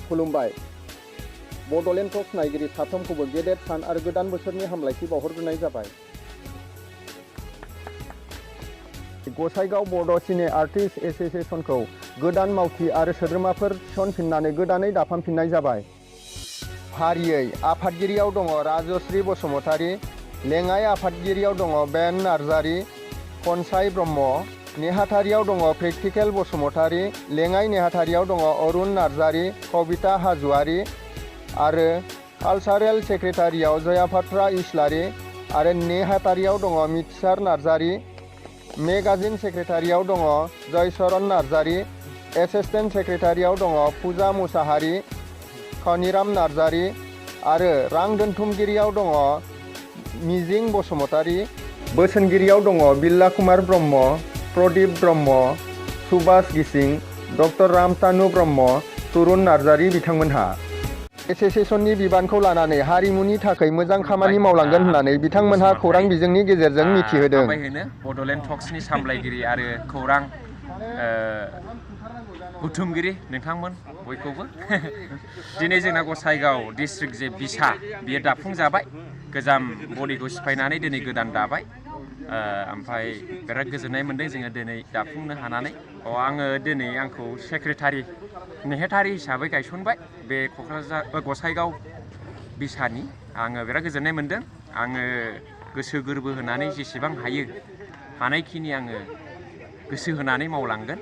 खुलुमबाय बड'लेण्ड टक्स नायगिरि साफ्रोमखौबो गेदेर सान आरो गोदान बोसोरनि हामलायथि बावहरग्रोनाय जाबाय। गसाइगाव बड' सिने आर्टिस्ट एस'सिएशनखौ गोदान मावथि आरो सोद्रोमाफोर थिसनफिननानै गोदानै दाफामफिननाय जाबाय। फारियै आफादगिरियाव दङ राजश्री बसुमतारी, लेङाइ आफादगिरियाव दङ बेन नार्जारी, खनसाय ब्रह्म, नेहाथारियाव दङ प्रेक्टिकेल बसुमतारी, लेङाइ नेहाथारियाव दङ अरुण नार्जारी, कबिता हाज'वारी आरो कालचारेल सेक्रेटारियाव जयापात्रा इस्लारी आरो नेहाथारियाव दङ मिथिसार नार्जारी, मेगाजिन सेक्रेटारियाव दङ जयचरन नार्जारी, एसिस्टेन्ट सेक्रेटारियाव दङ फुजा मुसाहारी, खनिराम नार्जारी आरो रां दोनथुमगिरियाव दङ मिजिं बसुमतारी, बोसोनगिरियाव दङ बिल्ला कुमार ब्रह्म, प्रदीप ब्रह्म, सुभाष गिसिं, डक्टर रामतानु ब्रह्म, तुरुन नार्जारी बिथांमोनहा एस'सिएशननि बिबानखौ लानानै हारिमुनि थाखाय मोजां खामानि मावलांगोन होननानै बिथांमोनहा खौरां बिजोंनि गेजेरजों मिथिहोदों। बड'लेण्ड टक्सनि सामलायगिरि आरो खौरां बुथुमगिरि नोंथांमोन बयखौबो दिनै जोंना गसाइगाव डिस्ट्रिक्ट जे बिसा बियो दाफुंजाबाय, गोजाम बडिखौ सिफायनानै दिनै गोदान दाबाय। ओमफ्राय बिराद गोजोननाय मोन्दों जोङो दिनै दाफुंनो हानानै। आङो दिनै आंखौ सेक्रेटारि नेहाथारि हिसाबै गायसनबाय बे गसाइगाव बिसानि। आङो बिराद गोजोननाय मोन्दों। आङो गोसो गोरबो होनानै जेसेबां हानायखिनि आङो गोसो होनानै मावलांगोन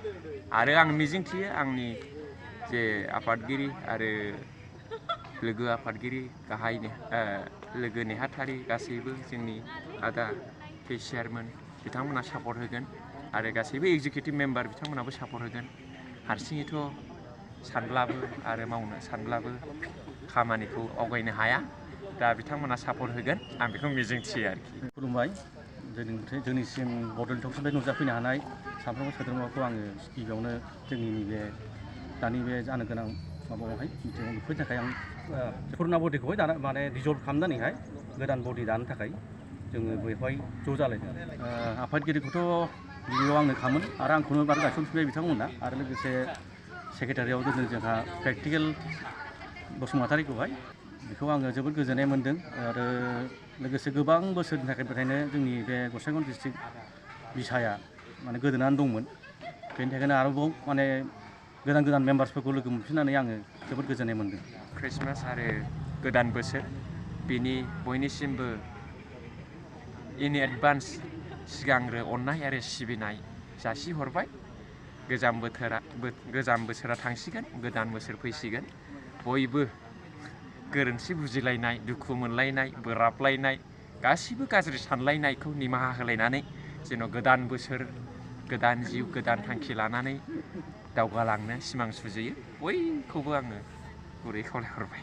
आरो आं मिजिंथियो आंनि जे आफादगिरि आरो लोगो आफादगिरि गाहाय लोगो नेहाथारि गासैबो जोंनि आदा चेयारमेन बिथांमोना सापर्ट होगोन आरो गासैबो एग्जिकिउटिभ मेम्बार बिथांमोनाबो सापर्ट होगोन। हारसिङैथ' सानब्लाबो आरो मावनो सानब्लाबो खामानिखौ आवगायनो हाया, दा बिथांमोना सापर्ट होगोन आं बेखौ मिजिंथियो आरोखि। खुलुमबाय। जोंनिसिम बड'लेण्ड टक्सनिफ्राय नुजाफैनो हानाय साफ्रोमबो सोद्रोमाखौ आङो गिबियावनो जोंनि नैबे दानि बे जानो गोनां माबायावहाय मिथिङाव बेफोरनि थाखाय आं पुरुना बडिखौहाय माने डिजल्भ खालामनानैहाय गोदान बडि दानो थाखाय जोङो बेवहाय ज' जालायदों। आफादगिरिखौथ' गिबियाव आंनो खामोन आरो आंखौनो बार गायसनफिनबाय बिथांमोना आरो लोगोसे सेक्रेटारियाव दोनदों जोंहा प्रेक्टिकेल बसुमतारीखौहाय। बेखौ आङो जोबोद गोजोननाय मोन्दों आरो लोगोसे गोबां बोसोरनि थाखायनो जोंनि बे गसाइगाव डिस्ट्रिक्ट बिसाया माने गोदोनानै दंमोन। बेनि थाखायनो आरोबाव माने गोदान मेम्बार्सफोरखौ लोगो मोनफिननानै आङो जोबोद गोजोननाय मोन्दों। ख्रिस्टमास आरो गोदान बोसोर बिनि बयनिसिमबो इन एडभान्स सिगांग्रो अननाय आरो सिबिनाय जासिहरबाय। गोजाम बोसोरा थांसिगोन, गोदान बोसोर फैसिगोन। बयबो गोरोन्थि बुजिलायनाय, दुखु मोनलायनाय, बोराबलायनाय, गासिबो गाज्रि सानलायनायखौ निमाहा होलायनानै जेन' गोदान बोसोर, गोदान जिउ, गोदान थांखि लानानै दावगालांनो सिमां सुजुयो बयखौबो आङो गुरै खावलायहरबाय।